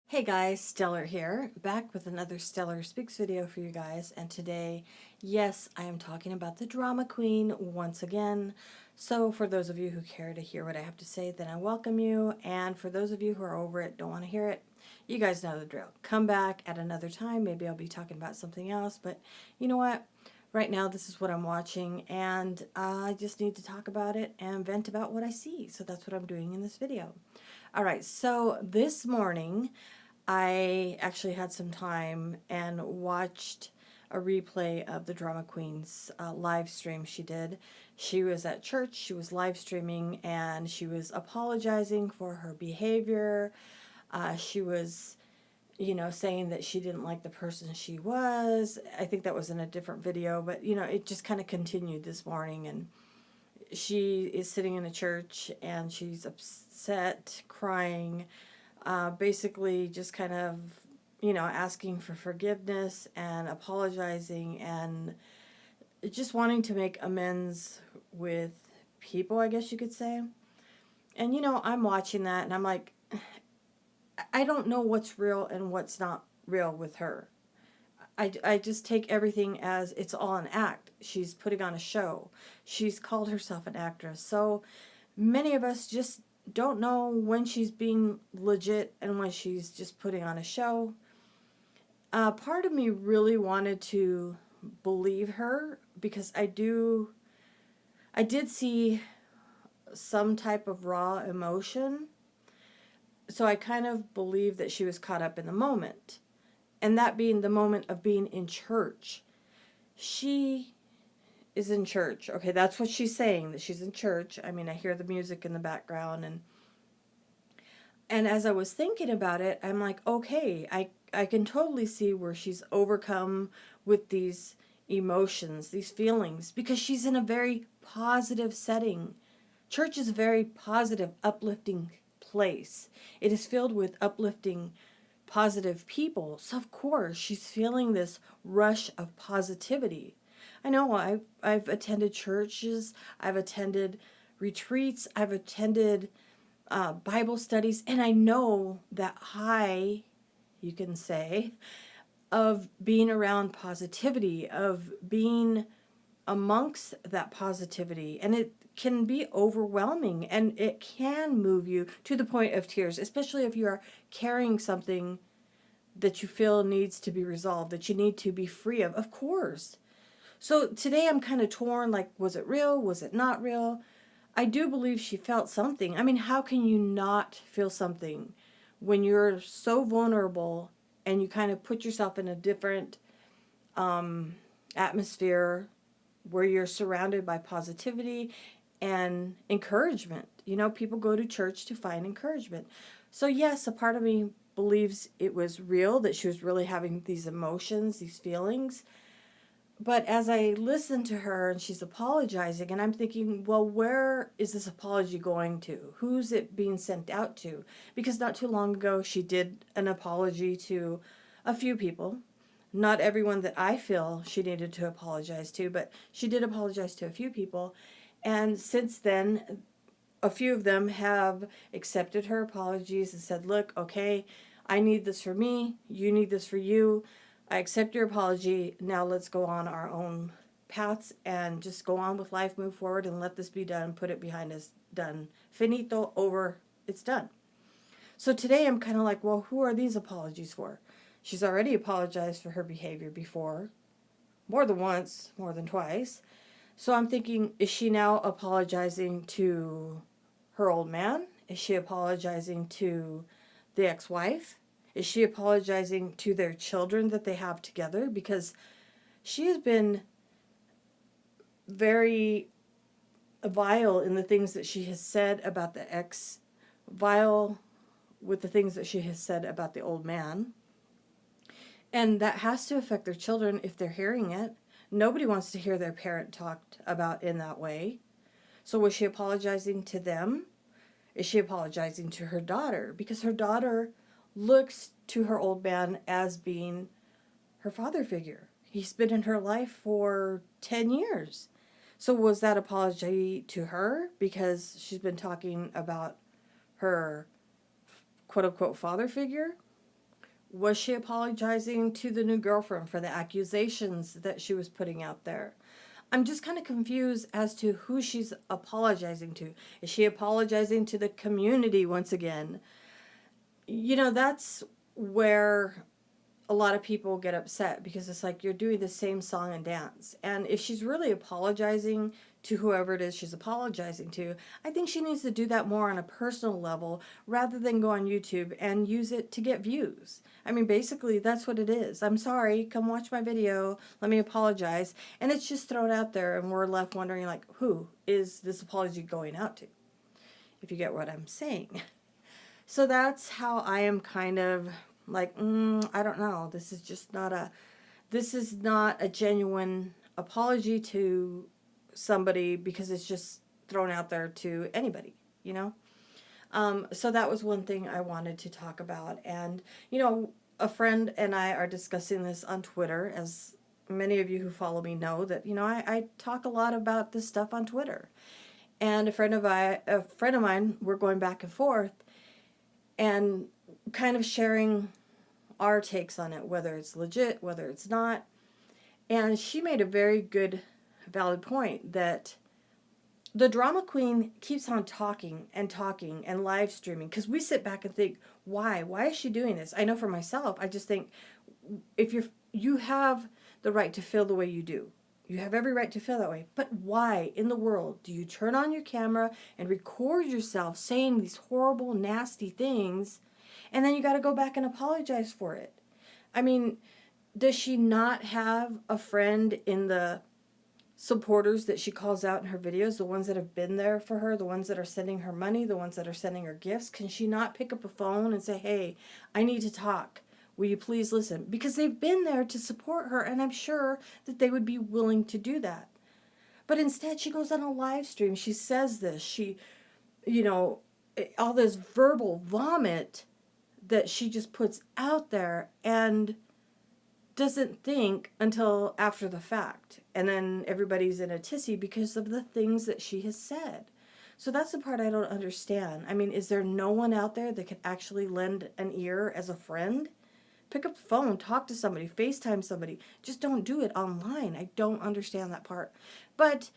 Hey guys, Stellar here, back with another Stellar Speaks video for you guys, and today, yes, I am talking about the drama queen once again. So for those of you who care to hear what I have to say, then I welcome you, and for those of you who are over it, don't want to hear it, you guys know the drill. Come back at another time, maybe I'll be talking about something else, but you know what? Right now, this is what I'm watching, and I just need to talk about it and vent about what I see, so that's what I'm doing in this video. Alright, so this morning, I actually had some time and watched a replay of the Drama Queen's live stream she did. She was at church, she was live streaming, and she was apologizing for her behavior. She was, saying that she didn't like the person she was. I think that was in a different video, but, it just kind of continued this morning, and she is sitting in a church, and she's upset, crying, basically just kind of, asking for forgiveness and apologizing and just wanting to make amends with people, I guess you could say. And, I'm watching that and I'm like, I don't know what's real and what's not real with her. I just take everything as it's all an act. She's putting on a show. She's called herself an actress. So many of us just don't know when she's being legit and when she's just putting on a show. Part of me really wanted to believe her because I did see some type of raw emotion. So I kind of believed that she was caught up in the moment. And that being the moment of being in church. She is in church. Okay, that's what she's saying, that she's in church. I mean, I hear the music in the background, and as I was thinking about it, I'm like, okay, I can totally see where she's overcome with these emotions, these feelings, because she's in a very positive setting. Church is a very positive, uplifting place. It is filled with uplifting, positive people. So of course, she's feeling this rush of positivity. I know I've attended churches, I've attended retreats, I've attended Bible studies, and I know that high, you can say, of being around positivity, of being amongst that positivity, and it can be overwhelming and it can move you to the point of tears, especially if you are carrying something that you feel needs to be resolved, that you need to be free of course. So today I'm kind of torn, like, was it real? Was it not real? I do believe she felt something. I mean, how can you not feel something when you're so vulnerable and you kind of put yourself in a different atmosphere where you're surrounded by positivity and encouragement? People go to church to find encouragement. So yes, a part of me believes it was real, that she was really having these emotions, these feelings. But as I listen to her and she's apologizing, and I'm thinking, well, where is this apology going to? Who's it being sent out to? Because not too long ago, she did an apology to a few people. Not everyone that I feel she needed to apologize to, but she did apologize to a few people. And since then, a few of them have accepted her apologies and said, look, okay, I need this for me, you need this for you. I accept your apology. Now let's go on our own paths and just go on with life, move forward, and let this be done. Put it behind us. Done. Finito, over. It's done. So today I'm kind of like, well, who are these apologies for? She's already apologized for her behavior before, more than once, more than twice. So I'm thinking, is she now apologizing to her old man? Is she apologizing to the ex-wife? Is she apologizing to their children that they have together? Because she has been very vile in the things that she has said about the ex, vile with the things that she has said about the old man. And that has to affect their children if they're hearing it. Nobody wants to hear their parent talked about in that way. So was she apologizing to them? Is she apologizing to her daughter? Because her daughter looks to her old man as being her father figure. He's been in her life for 10 years. So was that apology to her because she's been talking about her quote unquote father figure? Was she apologizing to the new girlfriend for the accusations that she was putting out there? I'm just kind of confused as to who she's apologizing to. Is she apologizing to the community once again? That's where a lot of people get upset, because it's like you're doing the same song and dance. And if she's really apologizing to whoever it is she's apologizing to, I think she needs to do that more on a personal level rather than go on YouTube and use it to get views. I mean, basically, that's what it is. I'm sorry, come watch my video, let me apologize. And it's just thrown out there, and we're left wondering, like, who is this apology going out to? If you get what I'm saying. So that's how I am kind of like, I don't know. This is not a genuine apology to somebody, because it's just thrown out there to anybody, you know? So that was one thing I wanted to talk about. And, a friend and I are discussing this on Twitter, as many of you who follow me know that, I talk a lot about this stuff on Twitter. And a friend of mine, we're going back and forth and kind of sharing our takes on it, whether it's legit, whether it's not. And she made a very good, valid point that the drama queen keeps on talking and talking and live streaming, because we sit back and think, why is she doing this? I know for myself, I just think, if you have the right to feel the way you do, you have every right to feel that way, but why in the world do you turn on your camera and record yourself saying these horrible, nasty things, and then you got to go back and apologize for it? I mean, does she not have a friend in the supporters that she calls out in her videos, the ones that have been there for her, the ones that are sending her money, the ones that are sending her gifts? Can she not pick up a phone and say, hey, I need to talk, will you please listen? Because they've been there to support her, and I'm sure that they would be willing to do that. But instead, she goes on a live stream, she says this, all this verbal vomit that she just puts out there, and doesn't think until after the fact. And then everybody's in a tizzy because of the things that she has said. So that's the part I don't understand. I mean, is there no one out there that could actually lend an ear as a friend? Pick up the phone, talk to somebody, FaceTime somebody. Just don't do it online. I don't understand that part. But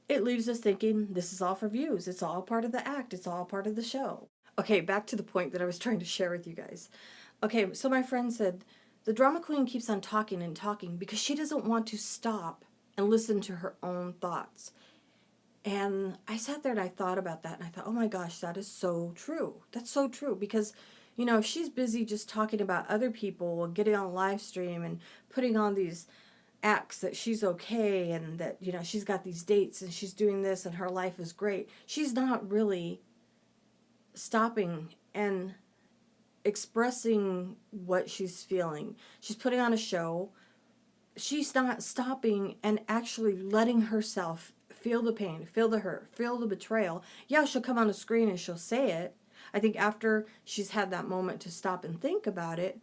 it leaves us thinking this is all for views. It's all part of the act. It's all part of the show. Okay, back to the point that I was trying to share with you guys. Okay, so my friend said, the drama queen keeps on talking and talking because she doesn't want to stop and listen to her own thoughts. And I sat there and I thought about that, and I thought, oh my gosh, that is so true. That's so true, because, if she's busy just talking about other people and getting on a live stream and putting on these acts that she's okay, and that, she's got these dates and she's doing this and her life is great, she's not really stopping and expressing what she's feeling. She's putting on a show. She's not stopping and actually letting herself feel the pain, feel the hurt, feel the betrayal. Yeah, she'll come on the screen and she'll say it. I think after she's had that moment to stop and think about it.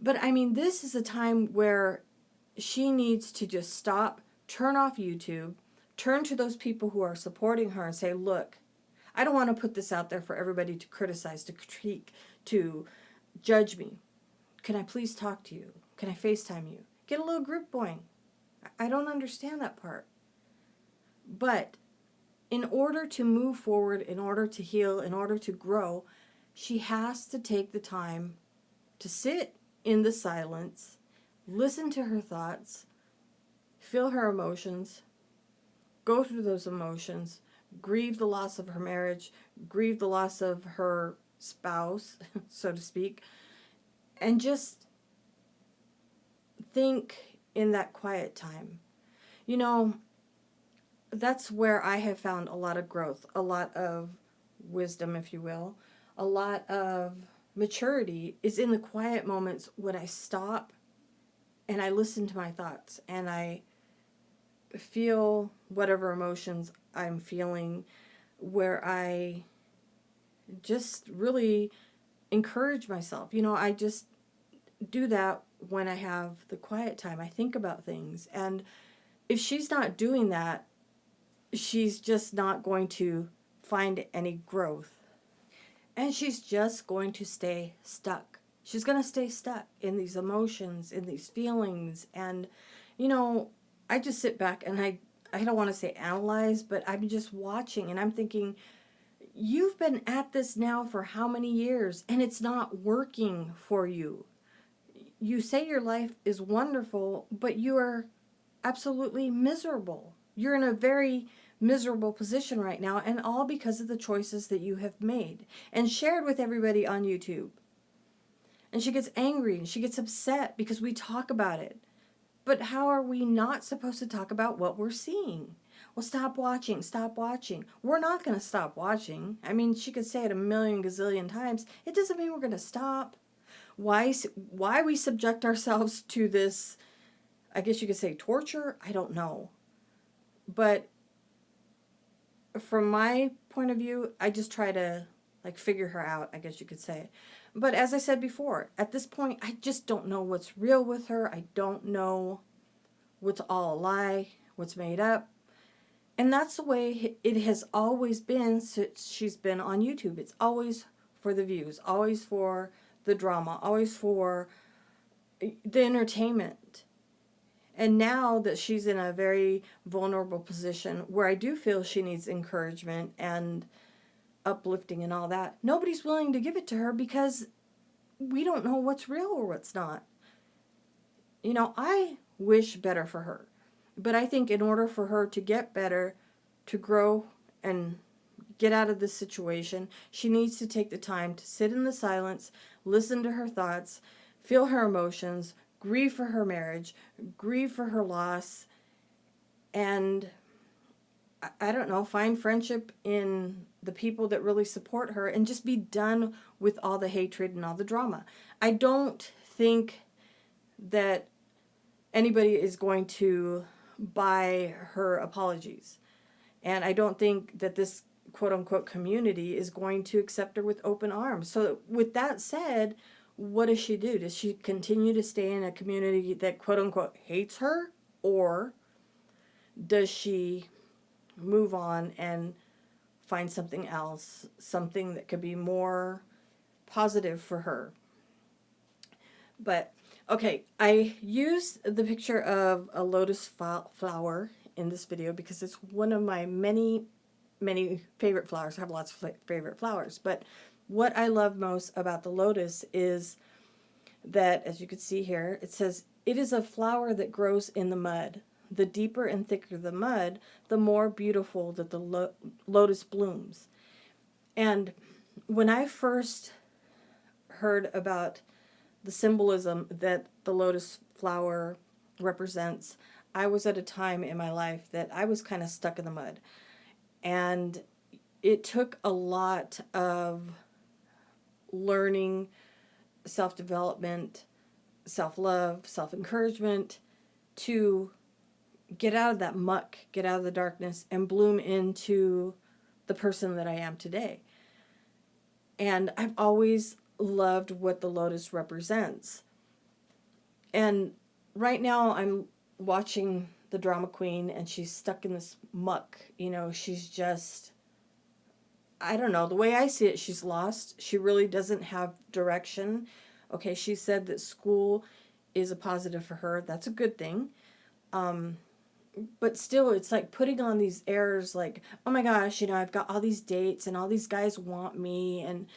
But I mean, this is a time where she needs to just stop, turn off YouTube, turn to those people who are supporting her and say, look, I don't want to put this out there for everybody to criticize, to critique, to judge me. Can I please talk to you? Can I FaceTime you? Get a little group going. I don't understand that part. But in order to move forward, in order to heal, in order to grow, she has to take the time to sit in the silence, listen to her thoughts, feel her emotions, go through those emotions, grieve the loss of her marriage, grieve the loss of her spouse, so to speak, and just think in that quiet time. That's where I have found a lot of growth, a lot of wisdom, if you will, a lot of maturity is in the quiet moments when I stop and I listen to my thoughts and I feel whatever emotions I'm feeling, where I just really encourage myself. I just do that when I have the quiet time. I think about things. And if she's not doing that, she's just not going to find any growth. And she's just going to stay stuck. She's going to stay stuck in these emotions, in these feelings. And, you know, I just sit back and I don't want to say analyze, but I'm just watching and I'm thinking, you've been at this now for how many years and it's not working for you. You say your life is wonderful, but you are absolutely miserable. You're in a very miserable position right now, and all because of the choices that you have made and shared with everybody on YouTube. And she gets angry and she gets upset because we talk about it. But how are we not supposed to talk about what we're seeing? Well, stop watching, stop watching. We're not going to stop watching. I mean, she could say it a million gazillion times. It doesn't mean we're going to stop. Why we subject ourselves to this, I guess you could say torture? I don't know. But from my point of view, I just try to like figure her out, I guess you could say. But as I said before, at this point, I just don't know what's real with her. I don't know what's all a lie, what's made up. And that's the way it has always been since she's been on YouTube. It's always for the views, always for the drama, always for the entertainment. And now that she's in a very vulnerable position where I do feel she needs encouragement and uplifting and all that, nobody's willing to give it to her because we don't know what's real or what's not. You know, I wish better for her. But I think in order for her to get better, to grow and get out of this situation, she needs to take the time to sit in the silence, listen to her thoughts, feel her emotions, grieve for her marriage, grieve for her loss, and I don't know, find friendship in the people that really support her and just be done with all the hatred and all the drama. I don't think that anybody is going to buy her apologies. And I don't think that this quote unquote community is going to accept her with open arms. So with that said, what does she do? Does she continue to stay in a community that quote unquote hates her? Or does she move on and find something else, something that could be more positive for her? But okay, I used the picture of a lotus flower in this video because it's one of my many favorite flowers. I have lots of favorite flowers, but what I love most about the lotus is that, as you can see here, it says, "It is a flower that grows in the mud. The deeper and thicker the mud, the more beautiful that the lotus blooms." And when I first heard about the symbolism that the lotus flower represents, I was at a time in my life that I was kind of stuck in the mud. And it took a lot of learning, self-development, self-love, self-encouragement to get out of that muck, get out of the darkness, and bloom into the person that I am today. And I've always loved what the lotus represents. And right now I'm watching the drama queen and she's stuck in this muck. You know, she's just, I don't know, the way I see it, she's lost. She really doesn't have direction. Okay, she said that school is a positive for her. That's a good thing. But still, it's like putting on these airs like, oh my gosh, you know, I've got all these dates and all these guys want me. And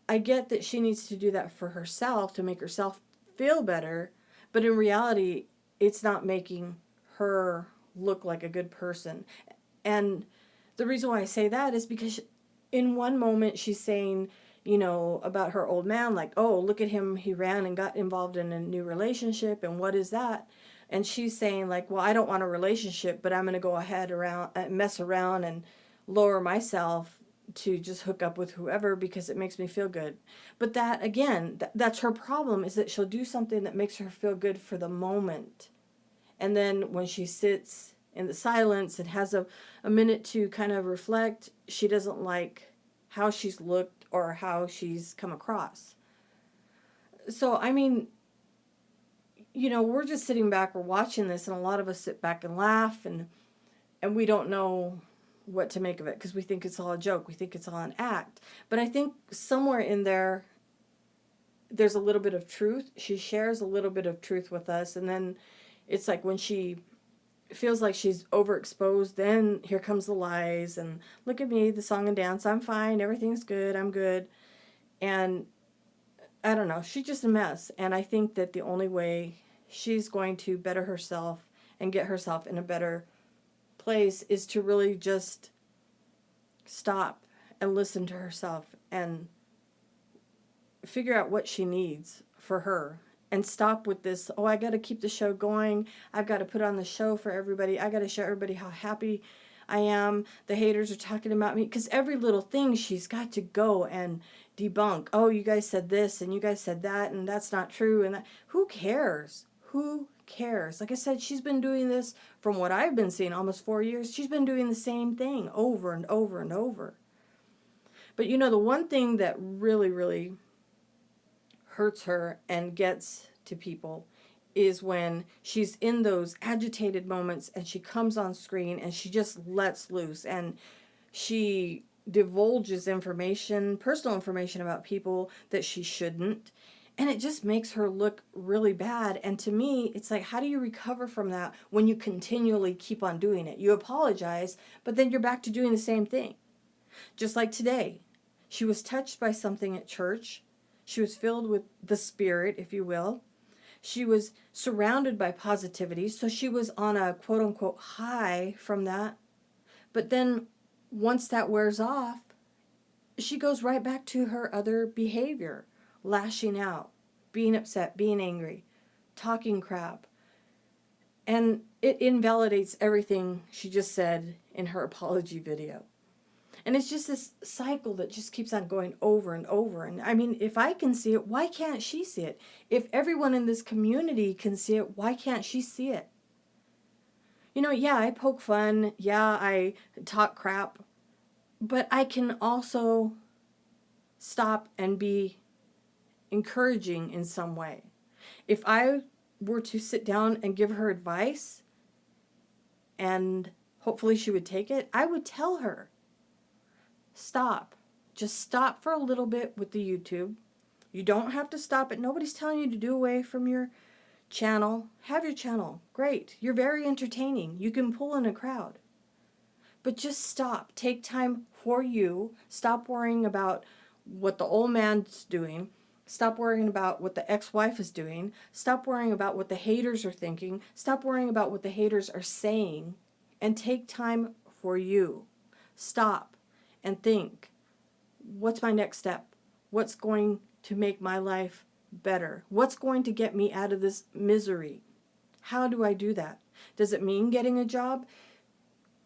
I get that she needs to do that for herself to make herself feel better. But in reality, it's not making her look like a good person. And the reason why I say that is because in one moment she's saying, you know, about her old man, like, oh, look at him, he ran and got involved in a new relationship, and what is that? And she's saying, like, well, I don't want a relationship, but I'm going to go ahead around mess around and lower myself to just hook up with whoever because it makes me feel good. But that, again, that's her problem, is that she'll do something that makes her feel good for the moment. And then when she sits in the silence and has a minute to kind of reflect, she doesn't like how she's looked or how she's come across. So, I mean, you know, we're just sitting back, we're watching this, and a lot of us sit back and laugh, and and we don't know what to make of it because we think it's all a joke. We think it's all an act. But I think somewhere in there, there's a little bit of truth. She shares a little bit of truth with us. And then it's like when she feels like she's overexposed, then here comes the lies. And look at me, the song and dance. I'm fine. Everything's good. I'm good. And I don't know. She's just a mess. And I think that the only way she's going to better herself and get herself in a better place is to really just stop and listen to herself and figure out what she needs for her, and stop with this, oh, I got to keep the show going, I've got to put on the show for everybody, I got to show everybody how happy I am, the haters are talking about me, because every little thing she's got to go and debunk. Oh, you guys said this and you guys said that and that's not true, and that. Who cares? Who cares? Like I said, she's been doing this, from what I've been seeing, almost 4 years. She's been doing the same thing over and over and over. But you know, the one thing that really, really hurts her and gets to people is when she's in those agitated moments and she comes on screen and she just lets loose and she divulges information, personal information about people that she shouldn't. And it just makes her look really bad. And to me, it's like, how do you recover from that when you continually keep on doing it? You apologize, but then you're back to doing the same thing. Just like today, she was touched by something at church. She was filled with the Spirit, if you will. She was surrounded by positivity, so she was on a quote-unquote high from that. But then once that wears off, she goes right back to her other behavior, lashing out, being upset, being angry, talking crap. And it invalidates everything she just said in her apology video. And it's just this cycle that just keeps on going over and over. And I mean, if I can see it, why can't she see it? If everyone in this community can see it, why can't she see it? You know, yeah, I poke fun. Yeah, I talk crap. But I can also stop and be encouraging in some way. If I were to sit down and give her advice, and hopefully she would take it, I would tell her, stop. Just stop for a little bit with the YouTube. You don't have to stop it. Nobody's telling you to do away from your channel. Have your channel. Great. You're very entertaining. You can pull in a crowd. But just stop. Take time for you. Stop worrying about what the old man's doing. Stop worrying about what the ex-wife is doing. Stop worrying about what the haters are thinking. Stop worrying about what the haters are saying. And take time for you. Stop and think, what's my next step? What's going to make my life better? What's going to get me out of this misery? How do I do that? Does it mean getting a job?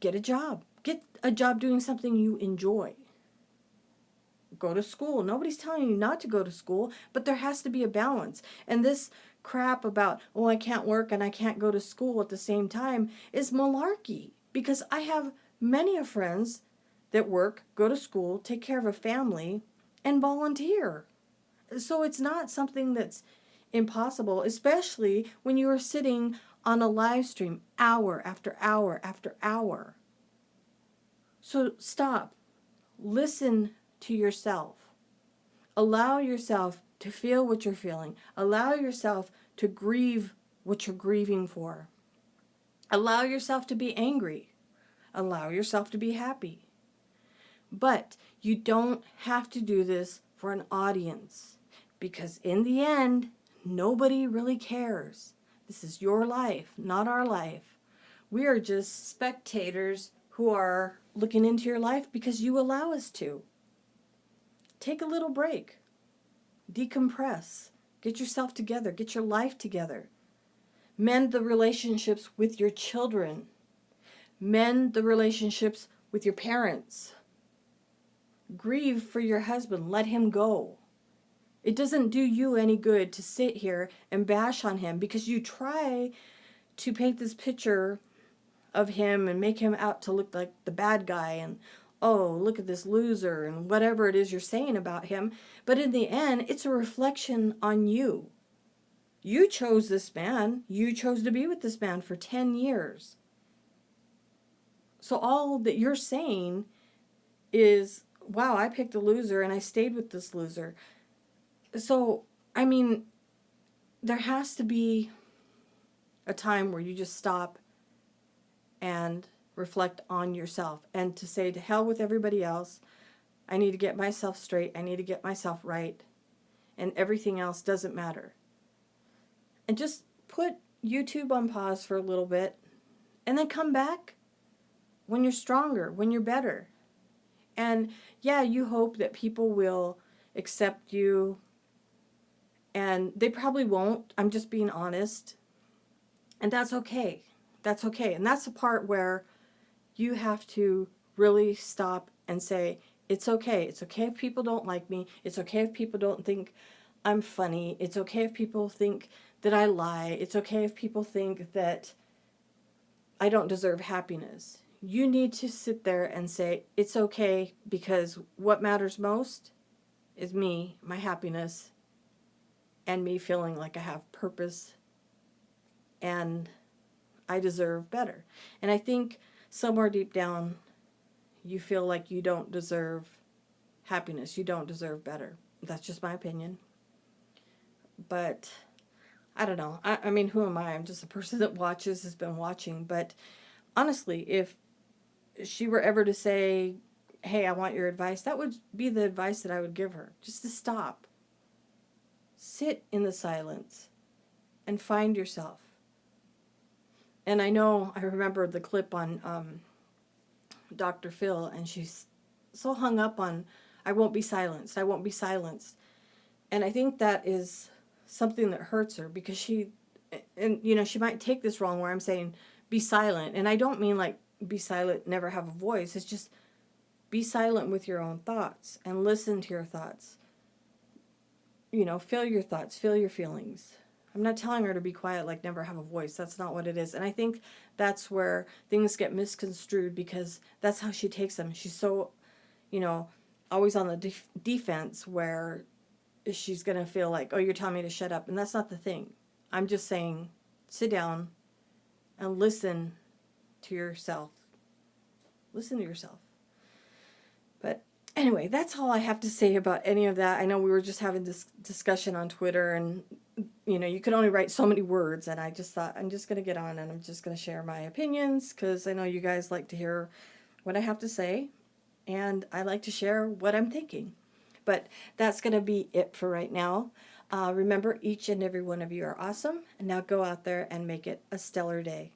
Get a job. Get a job doing something you enjoy. Go to school. Nobody's telling you not to go to school, but there has to be a balance. And this crap about, oh, I can't work and I can't go to school at the same time is malarkey. Because I have many of friends that work, go to school, take care of a family, and volunteer. So it's not something that's impossible, especially when you are sitting on a live stream hour after hour after hour. So stop. Listen to yourself. Allow yourself to feel what you're feeling. Allow yourself to grieve what you're grieving for. Allow yourself to be angry. Allow yourself to be happy. But you don't have to do this for an audience, because in the end, nobody really cares. This is your life, not our life. We are just spectators who are looking into your life because you allow us to. Take a little break. Decompress. Get yourself together. Get your life together. Mend the relationships with your children. Mend the relationships with your parents. Grieve for your husband. Let him go. It doesn't do you any good to sit here and bash on him, because you try to paint this picture of him and make him out to look like the bad guy and, oh, look at this loser and whatever it is you're saying about him. But in the end, it's a reflection on you. You chose this man. You chose to be with this man for 10 years. So all that you're saying is, wow, I picked a loser and I stayed with this loser. So, I mean, there has to be a time where you just stop and reflect on yourself and to say, to hell with everybody else. I need to get myself straight. I need to get myself right. And everything else doesn't matter. And just put YouTube on pause for a little bit and then come back when you're stronger, when you're better. And yeah, you hope that people will accept you, and they probably won't. I'm just being honest. And that's okay. That's okay. And that's the part where you have to really stop and say, it's okay. It's okay if people don't like me. It's okay if people don't think I'm funny. It's okay if people think that I lie. It's okay if people think that I don't deserve happiness. You need to sit there and say, it's okay, because what matters most is me, my happiness, and me feeling like I have purpose and I deserve better. And I think somewhere deep down, you feel like you don't deserve happiness. You don't deserve better. That's just my opinion. But I don't know. I mean, who am I? I'm just a person that watches, has been watching. But honestly, if she were ever to say, hey, I want your advice, that would be the advice that I would give her. Just to stop. Sit in the silence and find yourself. And I know, I remember the clip on Dr. Phil, and she's so hung up on, I won't be silenced, I won't be silenced. And I think that is something that hurts her, because she, and you know, she might take this wrong where I'm saying be silent. And I don't mean like be silent, never have a voice. It's just be silent with your own thoughts and listen to your thoughts. You know, feel your thoughts, feel your feelings. I'm not telling her to be quiet, like never have a voice. That's not what it is. And I think that's where things get misconstrued, because that's how she takes them. She's so, you know, always on the defense, where she's going to feel like, oh, you're telling me to shut up. And that's not the thing. I'm just saying, sit down and listen to yourself. Listen to yourself. But anyway, that's all I have to say about any of that. I know we were just having this discussion on Twitter, and you know, you can only write so many words, and I just thought I'm just going to get on and I'm just going to share my opinions, because I know you guys like to hear what I have to say, and I like to share what I'm thinking. But that's going to be it for right now. Remember, each and every one of you are awesome, and now go out there and make it a stellar day.